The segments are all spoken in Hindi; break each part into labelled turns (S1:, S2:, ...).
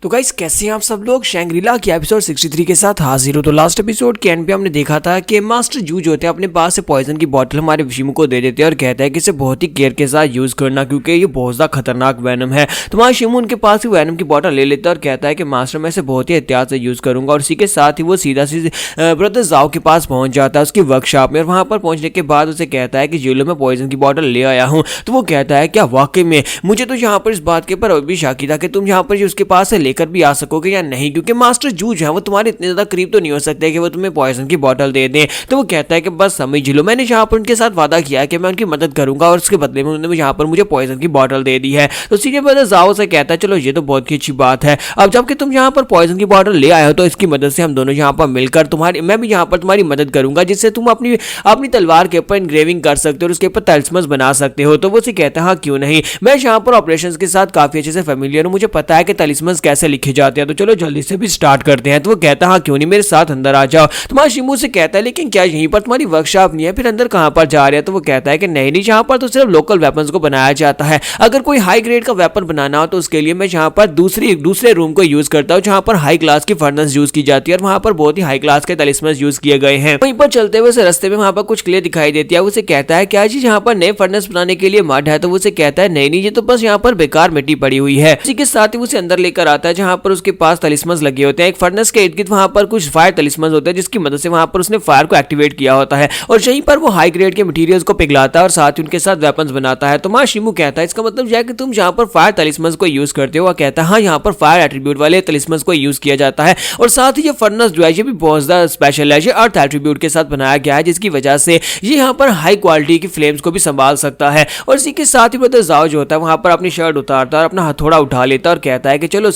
S1: तो गाइस कैसे हैं आप सब लोग। शैंग्रीला के एपिसोड 63 के साथ हाजिर हो। तो लास्ट एपिसोड के एंड पे हमने देखा था कि मास्टर जू जो होते हैं अपने पास से पॉइजन की बोतल हमारे विशिमु को दे देते हैं और कहता है कि इसे बहुत ही केयर के साथ यूज करना क्योंकि ये बहुत ज्यादा खतरनाक वैनम है। तो हमारा शिमु उनके पास ही वैनम की बोतल ले लेता है और कहता है कि मास्टर मैं इसे बहुत ही एहतियात से यूज करूंगा। और इसी के साथ ही वो सीधा ब्रदर जाओ के पास पहुंच जाता है उसकी वर्कशॉप में। और वहां पर पहुंचने के बाद उसे कहता है कि जेलो में पॉइजन की बोतल ले आया हूँ। तो वो कहता है क्या वाकई में? मुझे तो यहाँ पर इस बात के ऊपर अभी शाकी था कि तुम यहाँ पर उसके पास से लेकर भी आ सकोगे या नहीं, क्योंकि मास्टर जू जो है वो तुम्हारे इतने ज्यादा करीब तो नहीं हो सकते कि वो तुम्हें पॉइजन की बोतल दे दें। तो वो कहता है कि बस समझ लो, मैंने यहाँ पर उनके साथ वादा किया है कि मैं उनकी मदद करूंगा और उसके बदले में उन्होंने यहाँ पर मुझे पॉइजन की बोतल दे दी है। तो सीनियर ब्रदर जाओ से कहता है चलो ये तो बहुत ही अच्छी बात है। अब जबकि तुम यहाँ पर पॉइजन की बोतल ले आए हो तो इसकी मदद से हम दोनों यहाँ पर मिलकर मैं भी यहाँ पर तुम्हारी मदद करूंगा जिससे तुम अपनी तलवार के ऊपर इंग्रेविंग कर सकते हो और उसके ऊपर तलिस्मस बना सकते हो। तो वो उसे कहता है हाँ क्यों नहीं, मैं यहाँ पर ऑपरेशंस के साथ काफी अच्छे से फेमिलियर हूँ, मुझे पता है कि तलिस्मस कैसे लिखे जाते हैं। तो चलो जल्दी से भी स्टार्ट करते हैं। तो वो कहता है हाँ क्यों नहीं, मेरे साथ अंदर आ जाओ। तुम्हारा शिमू से कहता है लेकिन क्या यहीं पर तुम्हारी वर्कशॉप नहीं है, फिर अंदर कहां पर जा रहे हैं? तो वो कहता है कि नहीं नहीं, यहाँ पर तो सिर्फ लोकल वेपन्स को बनाया जाता है, अगर कोई हाई ग्रेड का वेपन बनाना हो तो उसके लिए मैं यहाँ पर दूसरे रूम को यूज करता हूँ जहाँ पर हाई क्लास की फर्नेस यूज की जाती है और वहां पर बहुत ही हाई क्लास के तलिस्मस यूज किए गए हैं। वहीं पर चलते हुए रास्ते में वहां पर कुछ क्ले दिखाई देती है। उसे कहता है क्या जी यहाँ पर नए फर्नेस बनाने के लिए मड है? तो उसे कहता है नहीं नहीं, ये तो बस यहाँ पर बेकार मिट्टी पड़ी हुई है। इसी के साथ ही उसे अंदर लेकर आता है जहाँ पर उसके पास तलिस्मस लगे होते हैं। एक फर्नेस के इर्द-गिर्द वहां पर कुछ फायर तलिस्मस होते हैं जिसकी मदद से वहां पर उसने फायर को एक्टिवेट किया होता है और यहीं पर वो हाई ग्रेड के मटेरियल्स को पिघलाता है और साथ ही उनके साथ वेपन्स बनाता है। तो मां शिमू कहता है इसका मतलब यह है कि तुम जहां पर फायर तलिस्मस को यूज करते हो। वह कहता है हाँ, यहाँ पर फायर एट्रीब्यूट वाले तलिस्मस को यूज किया जाता है और साथ ही ये फर्नेस जो है ये भी बहुत ज्यादा स्पेशल है, ये अर्थ एट्रीब्यूट के साथ बनाया गया है जिसकी वजह से ये यहाँ पर हाई क्वालिटी की फ्लेम्स को भी संभाल सकता है। और इसी के साथ ही ब्रदर जाओ जो होता है वहां पर अपनी शर्ट उतारता है और अपना हथौड़ा उठा लेता है और कहता है कि चलो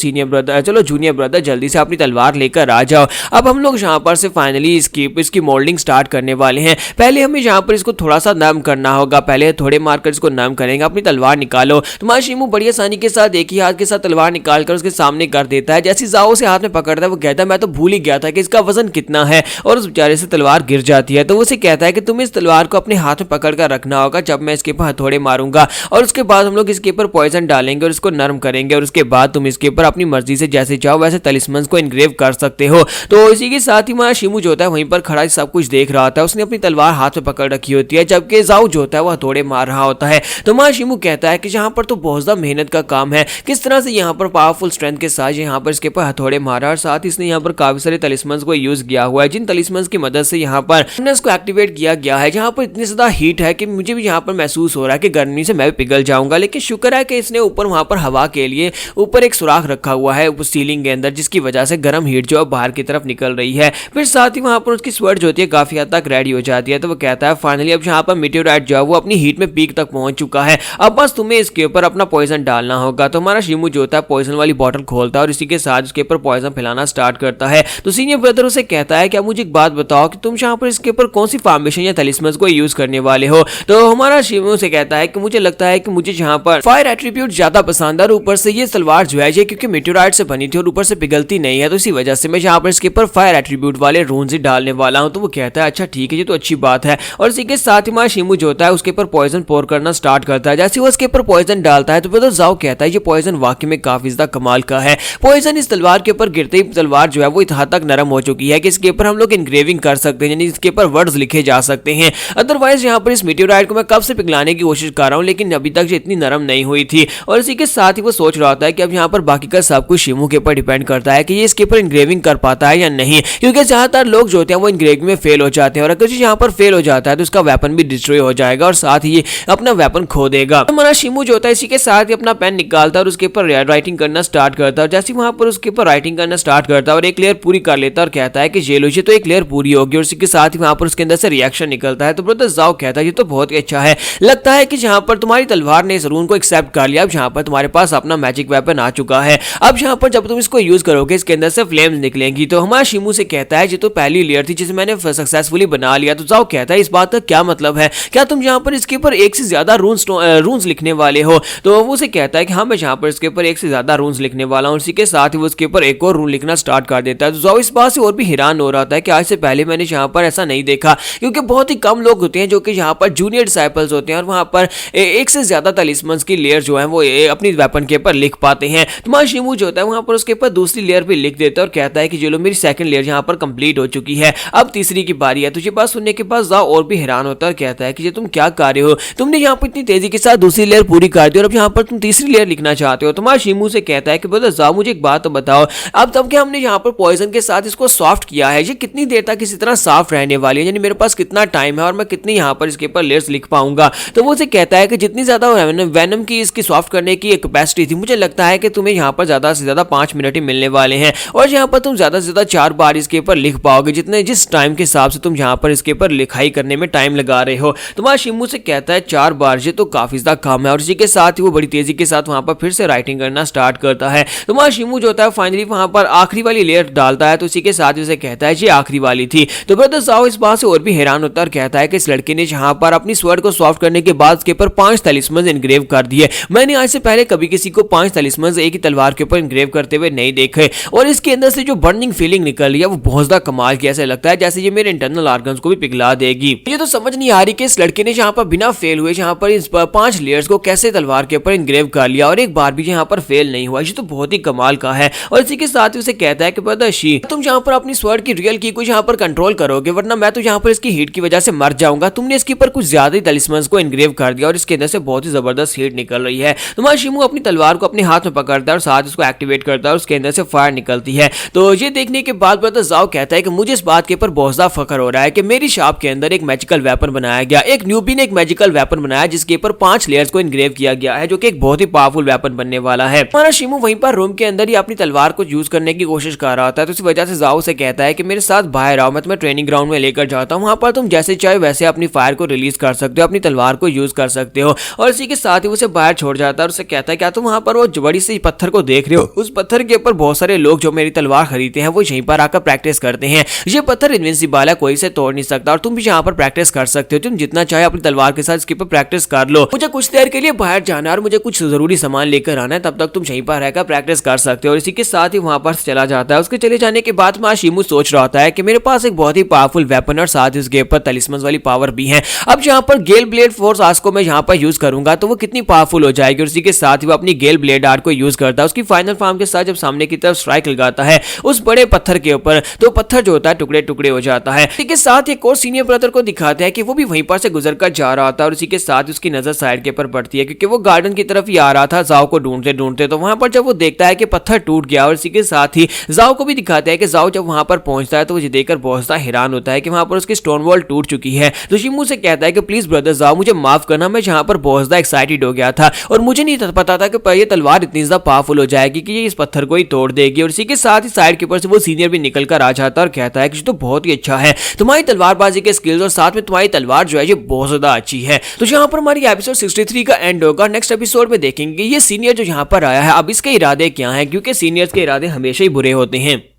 S1: जूनियर ब्रदर जल्दी से अपनी तलवार लेकर आ जाओ। अब हम लोग यहाँ पर से फाइनली इसकी मोल्डिंग स्टार्ट करने वाले हैं। पहले हमें यहाँ पर इसको थोड़ा सा नरम करना होगा, पहले थोड़े मारकर इसको नरम करेंगे। अपनी तलवार निकालो। तुम्हारा शिमू बड़ी आसानी के साथ एक ही हाथ के साथ तलवार निकालकर उसके सामने कर देता है। जैसे जाओ से हाथ में पकड़ता है वो कहता है मैं तो भूल ही गया था कि इसका वजन कितना है और उस बेचारे से तलवार गिर जाती है। तो वो उसे कहता है कि तुम्हें इस तलवार को अपने हाथ में पकड़ कर रखना होगा जब मैं इसके ऊपर हथौड़े मारूंगा और उसके बाद हम लोग इसके ऊपर पॉइजन डालेंगे और इसको नरम करेंगे और उसके बाद तुम इसके ऊपर अपनी मर्जी से जैसे चाहो वैसे तलिस्मन्स को इनग्रेव कर सकते हो। तो इसी के साथ ही हमारा शिमू जो होता है वहीं पर खड़ा सब कुछ देख रहा होता है। उसने अपनी तलवार हाथ में पकड़ रखी होती है जबकि जाओ जो होता है वह हथौड़े मार रहा होता है। तो हमारा शिमू कहता है कि यहाँ पर तो बहुत ज्यादा मेहनत का काम है, किस तरह से यहाँ पर पावरफुल स्ट्रेंथ के साथ यहाँ पर इसके ऊपर हथौड़े मारा और साथ ही इसने यहाँ पर काफी सारे तलिस्मन्स को यूज किया हुआ है जिन तलिस्मन्स की मदद से यहाँ पर को एक्टिवेट किया गया है। जहाँ पर इतनी ज्यादा हीट है कि मुझे भी यहाँ पर महसूस हो रहा है कि गर्मी से मैं भी पिघल जाऊंगा, लेकिन शुक्र है कि इसने ऊपर वहां पर हवा के लिए ऊपर एक सुराख रखा हुआ है उस सीलिंग के अंदर जिसकी वजह से गर्म हीट जो है बाहर की तरफ निकल रही है। फिर साथ ही वहां पर उसकी स्वेट जो होती है काफी हद तक रेडी हो जाती है। तो वो कहता है फाइनली अब यहाँ पर मीटेओराइट जो है वो अपनी हीट में पीक तक पहुंच चुका है, अब बस तुम्हें इसके ऊपर अपना पॉइजन डालना होगा। तो हमारा शिमू जो होता है पॉइजन वाली बॉटल खोलता है और इसी के साथ उसके ऊपर पॉइजन फैलाना स्टार्ट करता है। तो सीनियर ब्रदर उसे कहता है क्या मुझे एक बात बताओ कि तुम यहाँ पर इसके ऊपर कौन सी फॉर्मेशन या तलिस्मन्स को यूज करने वाले हो? तो हमारा शिमू से कहता है कि मुझे लगता है कि मुझे यहाँ पर फायर एट्रीब्यूट ज्यादा पसंद है और ऊपर से ये तलवार जो है ये क्योंकि मीटेओराइट से बनी थी और ऊपर से पिघलती नहीं है तो इसी वजह से मैं यहाँ पर इसके ऊपर फायर एट्रीब्यूट वाले रून्स ही डालने वाला हूँ। तो वो कहता है अच्छा ठीक है, ये तो अच्छी बात है। और इसी के साथ ही हमारा शिमू जो होता है उसके ऊपर पॉइजन पोर करना स्टार्ट करता है। जैसे वो उसके ऊपर पॉइजन डालता है तो फिर जाओ कहता है ये पॉइजन वाकई में काफी ज्यादा कमाल का है। पॉइजन इस तलवार के ऊपर गिरते ही तलवार जो है वो इतना तक नरम हो चुकी है कि इसके ऊपर हम लोग इंग्रेविंग कर सकते हैं, यानी इसके ऊपर वर्ड्स लिखे जा सकते हैं। अदरवाइज यहाँ पर इस मीटेओराइट को मैं कब से पिघलाने की कोशिश कर रहा हूँ लेकिन अभी तक ये इतनी नरम नहीं हुई थी। और इसी के साथ ही वो सोच रहा होता है कि अब यहाँ पर बाकी का सब कुछ शिमू के ऊपर डिपेंड करता है कि ये इसके ऊपर इंग्रेविंग कर पाता है या नहीं, क्योंकि ज्यादातर लोग जो होते हैं वो इंग्रेविंग में फेल हो जाते हैं और अगर यहाँ पर फेल हो जाता है तो उसका वेपन भी डिस्ट्रॉय हो जाएगा और साथ ही अपना वेपन खो देगा। तो हमारा शिमू जो होता है इसी के साथ ही अपना पेन निकालता है और उसके ऊपर राइटिंग करना स्टार्ट करता है। जैसे वहां पर उसके ऊपर राइटिंग करना स्टार्ट करता है और एक लेयर पूरी कर लेता है और कहता है कि ये लो ये तो एक लेयर पूरी होगी और इसी के साथ ही वहां पर उसके अंदर से रिएक्शन निकलता है। तो ब्रदर जाओ कहता है ये तो बहुत ही अच्छा है, लगता है कि जहां पर तुम्हारी तलवार ने इस रून को एक्सेप्ट कर लिया, अब जहां पर तुम्हारे पास अपना मैजिक वेपन आ चुका है, अब यहाँ पर जब तुम इसको यूज करोगे इसके अंदर से फ्लेम्स निकलेंगी। तो हमारा शिमू से कहता है ये तो पहली लेयर थी जिसे मैंने सक्सेसफुली बना लिया। तो जाओ कहता है इस बात का क्या मतलब है, क्या तुम यहाँ पर इसके ऊपर एक से ज्यादा रून्स लिखने वाले हो? तो वो उसे कहता है कि हाँ मैं यहाँ पर इसके ऊपर एक से ज्यादा रून्स लिखने वाला हूँ। इसी के साथ ही वो उसके ऊपर एक और रून लिखना स्टार्ट कर देता है। तो जाओ इस बात से और भी हैरान हो रहा था कि आज से पहले मैंने यहाँ पर ऐसा नहीं देखा, क्योंकि बहुत ही कम लोग होते हैं जो कि यहाँ पर जूनियर डिसाइपल्स होते हैं और वहाँ पर एक से ज्यादा तलिस्मन्स की लेयर जो है वो अपनी वेपन के ऊपर लिख पाते हैं। तो मां शिमू शिमू जो होता है वहां पर उसके ऊपर दूसरी लेयर पे लिख देता है और कहता है कि चलो मेरी सेकंड लेयर यहाँ पर कंप्लीट हो चुकी है, अब तीसरी की बारी है। तुझे बात सुनने के बाद जाओ और भी हैरान होता है और कहता है कि ये तुम क्या कर रहे हो, तुमने यहाँ पर इतनी तेजी के साथ दूसरी लेयर पूरी कर दी और अब यहाँ पर तुम तीसरी लेयर लिखना चाहते हो। तुम्हारा शिमू से कहता है कि ब्रदर जाओ मुझे एक बात तो बताओ, अब तब क्या हमने यहाँ पर पॉइजन के साथ इसको सॉफ्ट किया है, ये कितनी देर तक इसी तरह सॉफ्ट रहने वाली है, यानी मेरे पास कितना टाइम है और मैं कितनी यहाँ पर इसके ऊपर लेयर्स लिख पाऊंगा। तो वो उसे कहता है कि जितनी ज्यादा वेनम की इसकी सॉफ्ट करने की कैपेसिटी थी, मुझे लगता है कि तुम्हें यहाँ पर ज्यादा से ज्यादा 5 मिनट ही मिलने वाले हैं और यहाँ पर तुम ज्यादा से ज्यादा 4 बार इसके ऊपर लिख पाओगे, जिस टाइम के हिसाब से तुम यहाँ पर इसके ऊपर लिखाई करने में टाइम लगा रहे हो। तुम्हारा शिमू से कहता है 4 बार, ये तो काफी ज्यादा कम है और इसी के साथ ही वो बड़ी तेजी के साथ वहां पर फिर से राइटिंग करना स्टार्ट करता है। तुम्हारा शिमू जो होता है फाइनली वहां पर आखिरी वाली लेयर डालता है, तो इसी के साथ उसे कहता है ये आखिरी वाली थी। तो ब्रदर जाओ इस बात से और भी हैरान होता है और कहता है कि इस लड़के ने यहाँ पर अपनी स्वर्ड को सॉफ्ट करने के बाद उसके ऊपर 5 तलिस्मन इनग्रेव कर दिए। मैंने आज से पहले कभी किसी को 5 तलिस्मन एक ही तलवार के ऊपर इनग्रेव करते हुए नहीं देखे और इसके अंदर से जो बर्निंग फीलिंग निकल रही है वो बहुत ज्यादा कमाल की, ऐसा लगता है जैसे ये मेरे इंटरनल ऑर्गन्स को भी पिघला देगी। ये तो समझ नहीं आ रही कि इस लड़के ने यहाँ पर बिना फेल हुए यहाँ पर इस 5 लेयर्स को कैसे तलवार के ऊपर इनग्रेव कर लिया और एक बार भी यहाँ पर फेल नहीं हुआ, ये तो बहुत ही कमाल का है। और इसी के साथ ही उसे कहता है कि बदशी तुम यहाँ पर अपनी स्वर्ड की रियल की को यहाँ पर कंट्रोल करोगे, वरना मैं तो यहाँ पर इसकी हीट की वजह से मर जाऊंगा। तुमने इसके ऊपर कुछ ज्यादा ही तलिस्मन को इनग्रेव कर दिया और इसके अंदर से बहुत ही जबरदस्त हीट निकल रही है। तुम्हारा शिमू अपनी तलवार को अपने हाथ में पकड़ता है और साथ उसको एक्टिवेट करता है और उसके अंदर से फायर निकलती है। तो ये देखने के बाद ब्रदर जाओ कहता है कि मुझे इस बात के ऊपर बहुत ज्यादा फख्र हो रहा है कि मेरी शॉप के अंदर एक मैजिकल वेपन बनाया गया, एक न्यूबी ने एक मैजिकल वेपन बनाया जिसके ऊपर 5 लेयर्स को इनग्रेव किया गया है, जो कि एक बहुत ही पावरफुल वेपन बनने वाला है। हमारा शिमू वहीं पर रूम के अंदर ही अपनी तलवार को यूज करने की कोशिश कर रहा था, तो इस वजह से जाओ से कहता है कि मेरे साथ बाहर आओ, मैं तुम्हें ट्रेनिंग ग्राउंड में लेकर जाता हूँ, वहां पर तुम जैसे चाहे वैसे अपनी फायर को रिलीज कर सकते हो, अपनी तलवार को यूज कर सकते हो। और इसी के साथ ही उसे बाहर छोड़ जाता है और उसे कहता है क्या तुम वहां पर वो बड़ी सी पत्थर को देख रहे हो, उस पत्थर के ऊपर बहुत सारे लोग जो मेरी तलवार खरीदते हैं वो यहीं पर आकर प्रैक्टिस करते हैं। ये पत्थर इनविंसिबल है, कोई से तोड़ नहीं सकता और तुम भी यहाँ पर प्रैक्टिस कर सकते हो, तुम जितना चाहे अपनी तलवार के साथ इसके ऊपर प्रैक्टिस कर लो। मुझे कुछ देर के लिए बाहर जाना है और मुझे कुछ जरूरी सामान लेकर आना है, तब तक तुम यहीं पर रहकर प्रैक्टिस कर सकते हो। और इसी के साथ ही वहां पर चला जाता है। उसके चले जाने के बाद शिमू सोच रहा होता है कि मेरे पास एक बहुत ही पावरफुल वेपन और साथ ही उसके ऊपर तलिस्मन वाली पावर भी है। अब यहाँ पर गेल ब्लेड फोर्स आर्स को मैं यहाँ पर यूज करूंगा तो वो कितनी पावरफुल हो जाएगी। और इसी के साथ ही वो अपनी गेल ब्लेड आर्ट को यूज करता है, उसकी फाइनल फॉर्म के साथ जब सामने की तरफ स्ट्राइक लगाता है उस बड़े पत्थर के ऊपर, तो पत्थर जो होता है टुकड़े टुकड़े हो जाता है। इसी के साथ एक और सीनियर ब्रदर को दिखाते हैं कि वो भी वहीं पर से गुजर कर जा रहा था और इसी के साथ उसकी नजर साइड के ऊपर पड़ती है क्योंकि वो गार्डन की तरफ ही आ रहा था जाओ को ढूंढते ढूंढते। तो वहां पर जब वो देखता है कि पत्थर टूट गया और इसी के साथ ही जाओ को भी दिखाते हैं कि जाओ जब वहां पर पहुंचता है तो वो देखकर बहुत ज्यादा हैरान होता है कि वहां पर उसकी स्टोन वॉल टूट चुकी है। तो शिमू से कहता है कि प्लीज ब्रदर जाओ मुझे माफ करना, मैं यहाँ पर बहुत ज्यादा एक्साइटेड हो गया था और मुझे नहीं पता था कि ये तलवार इतनी ज्यादा पावरफुल हो जाएगी कि ये इस पत्थर को ही तोड़ देगी। और इसी के साथ ही साइड के ऊपर से वो सीनियर भी निकल कर आ जाता है और कहता है कि तो बहुत ही अच्छा है, तुम्हारी तलवारबाजी के स्किल्स और साथ में तुम्हारी तलवार जो है ये बहुत ज्यादा अच्छी है। तो यहाँ पर हमारी एपिसोड 63 का एंड होगा। नेक्स्ट एपिसोड में देखेंगे ये सीनियर जो यहाँ पर आया है अब इसके इरादे क्या हैं, क्योंकि सीनियर्स के इरादे हमेशा ही बुरे होते हैं।